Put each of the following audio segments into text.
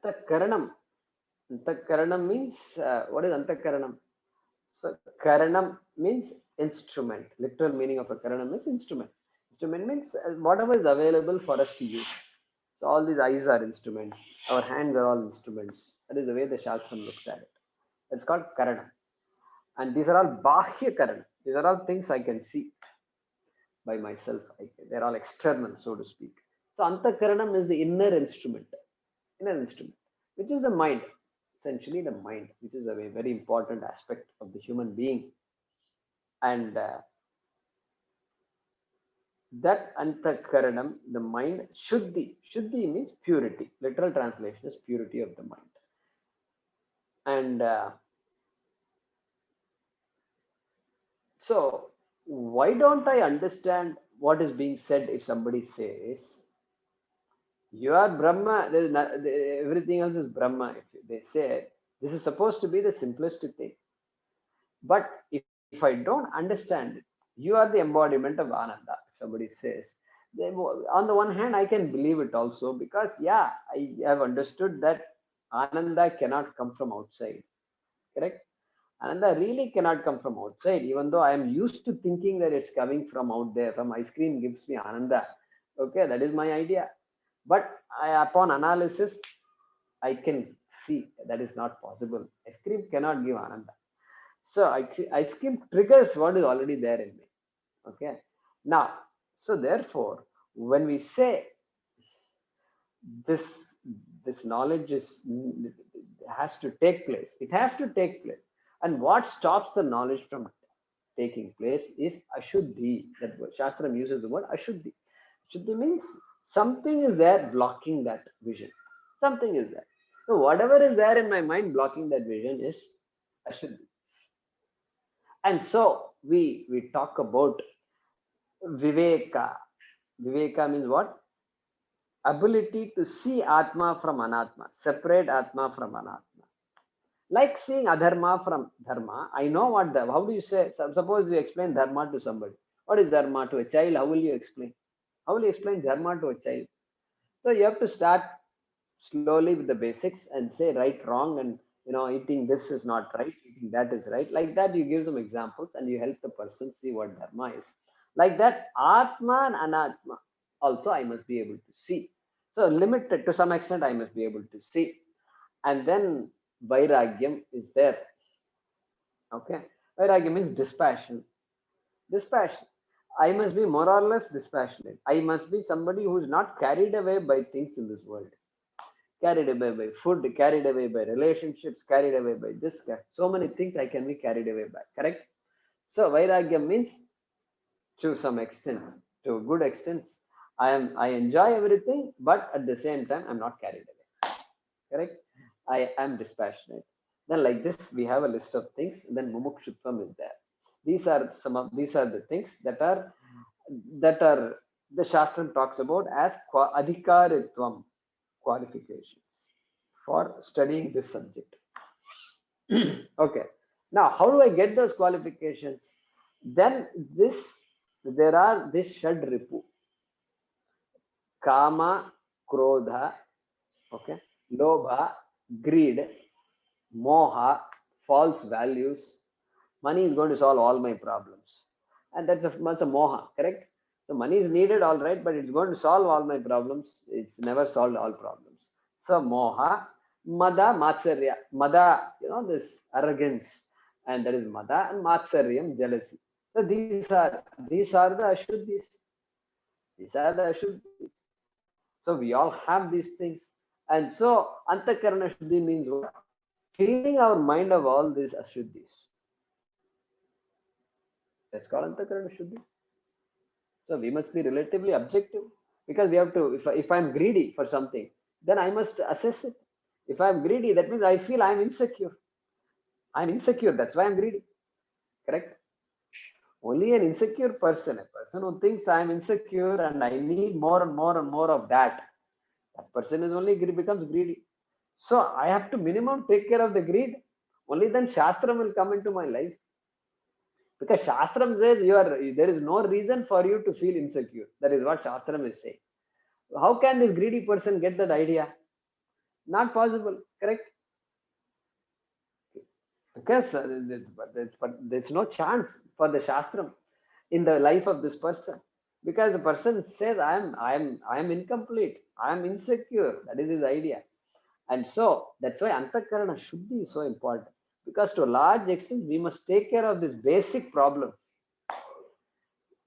Antakaranam. Antakaranam means, what is Antakaranam? So Karanam means instrument. Literal meaning of a Karanam is instrument. Instrument means whatever is available for us to use. So all these eyes are instruments. Our hands are all instruments. That is the way the Shastram looks at it. It's called Karanam. And these are all Bahya Karanam. These are all things I can see by myself. They're all external, so to speak. So Antakaranam is the inner instrument, which is the mind, essentially the mind, which is a very important aspect of the human being. And that Antakaranam, the mind, Shuddhi means purity. Literal translation is purity of the mind. And so, why don't I understand what is being said if somebody says, you are Brahma, there is everything else is Brahma. If they say, this is supposed to be the simplest thing. But if I don't understand it, you are the embodiment of Ananda. If somebody says, on the one hand, I can believe it also because, yeah, I have understood that Ananda cannot come from outside. Correct? Ananda really cannot come from outside, even though I am used to thinking that it's coming from out there. From ice cream gives me Ananda. Okay, that is my idea. But upon analysis, I can see that is not possible. Ice cream cannot give Ananda. So ice cream triggers what is already there in me. Okay. Now, so therefore, when we say this, this knowledge has to take place, it has to take place. And what stops the knowledge from taking place is Ashuddhi. That word, Shastram uses the word Ashuddhi. Ashuddhi means something is there blocking that vision. Something is there. So whatever is there in my mind blocking that vision is Ashuddhi. And so we talk about Viveka. Viveka means what? Ability to see Atma from Anatma, separate Atma from Anatma. Like seeing Adharma from Dharma, I know what the, how do you say, suppose you explain Dharma to somebody. What is Dharma to a child? How will you explain? How will you explain Dharma to a child? So you have to start slowly with the basics and say right, wrong, and eating this is not right, eating that is right. Like that, you give some examples and you help the person see what Dharma is. Like that, Atma and Anatma also I must be able to see. So limited to some extent, I must be able to see. And then Vairagyam is there. Okay. Vairagya means dispassion. Dispassion. I must be more or less dispassionate. I must be somebody who is not carried away by things in this world. Carried away by food, carried away by relationships, carried away by this. So many things I can be carried away by. Correct? So Vairagya means to some extent, to a good extent, I enjoy everything, but at the same time, I'm not carried away. Correct? I am dispassionate. Then like this, we have a list of things. Then mumukshutvam is there. These are the things that are the Shastram talks about as adhikaritvam, qualifications for studying this subject. Okay. Now, how do I get those qualifications? Then there are this Shad Ripu. Kama, Krodha, okay, Lobha, greed, Moha, false values. Money is going to solve all my problems. And that's a Moha, correct? So money is needed, all right, but it's going to solve all my problems. It's never solved all problems. So Moha, Mada, Matsarya. Mada, this arrogance. And that is Mada, and Matsaryam, jealousy. So these are the Ashuddhis. These are the Ashuddhis. So we all have these things. And so Antakarana Shuddhi means what? Cleaning our mind of all these Ashuddhis. That's called Antakarana Shuddhi. So we must be relatively objective because we have to, if I'm greedy for something, then I must assess it. If I'm greedy, that means I feel I'm insecure. I'm insecure. That's why I'm greedy. Correct? Only an insecure person, a person who thinks I'm insecure and I need more and more and more of that person is only becomes greedy. So I have to minimum take care of the greed. Only then Shastram will come into my life. Because Shastram says there is no reason for you to feel insecure. That is what Shastram is saying. How can this greedy person get that idea? Not possible, correct? Because but there's no chance for the Shastram in the life of this person, because the person says, I am incomplete, I am insecure. That is his idea. And so that's why Antakarana Shuddhi is so important, because to a large extent we must take care of this basic problem,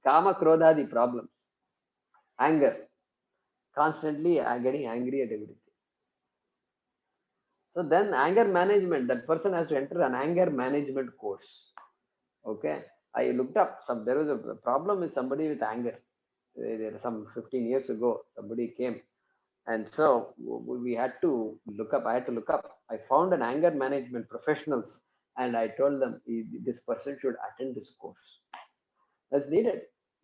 Kama Krodhadi problems, anger, constantly getting angry at everything. So then anger management, that person has to enter an anger management course. Okay. I looked up there was a problem with somebody with anger. There some 15 years ago, somebody came. And so we had to look up, I had to look up. I found an anger management professionals, and I told them this person should attend this course. That's needed,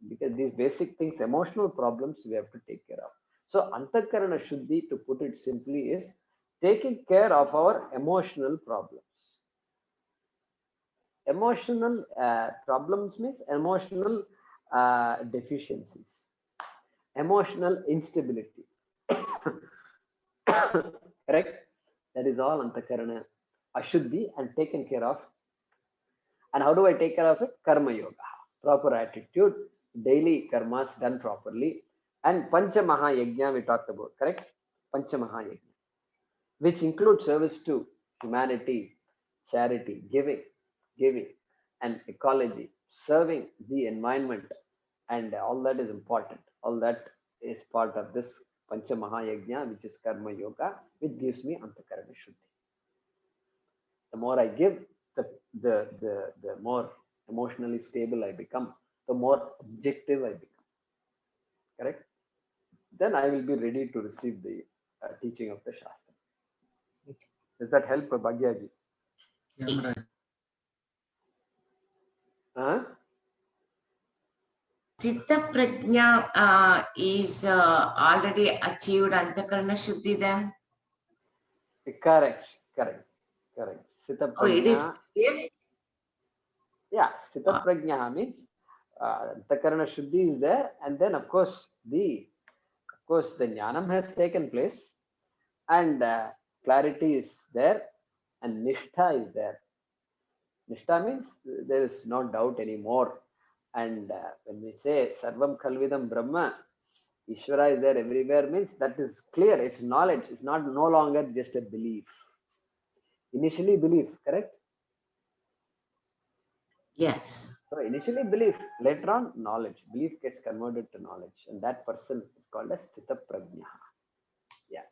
because these basic things, emotional problems, we have to take care of. So Antakarana Shuddhi, to put it simply, is taking care of our emotional problems. Emotional problems means emotional deficiencies, emotional instability. Correct? That is all Antakarana Ashuddhi and taken care of. And how do I take care of it? Karma Yoga. Proper attitude, daily karmas done properly. And Pancha Mahayajna we talked about, correct? Pancha Mahayajna, which includes service to humanity, charity, giving, and ecology, serving the environment, and all that is important. All that is part of this Pancha Mahayajna, which is Karma Yoga, which gives me Antakarana Shuddhi. The more I give, the more emotionally stable I become, the more objective I become. Correct? Then I will be ready to receive the teaching of the Shastra. Does that help, Bhagyaji? Yeah, right. Huh? Chitta Prajna is already achieved Antakarana Shuddhi then? Correct. Sthita Oh, it is Prajna. clear? Yeah, Sthita Prajna means Antakarana Shuddhi is there, and then of course the Jnanam has taken place, and clarity is there, and Nishtha is there. Nishtha means there is no doubt anymore. And when we say Sarvam Khalvidam Brahma, Ishvara is there everywhere, means that is clear. It's knowledge. It's not no longer just a belief. Initially belief, correct? Yes. So initially belief, later on knowledge. Belief gets converted to knowledge, and that person is called as Sthita Prajna. Yes.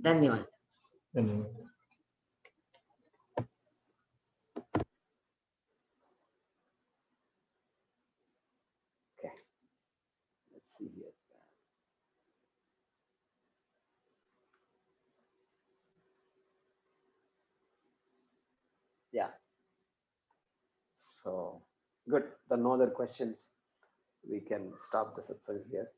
Dhanyavad. Okay. Let's see here. Yeah. So good. There are no other questions. We can stop the satsang here.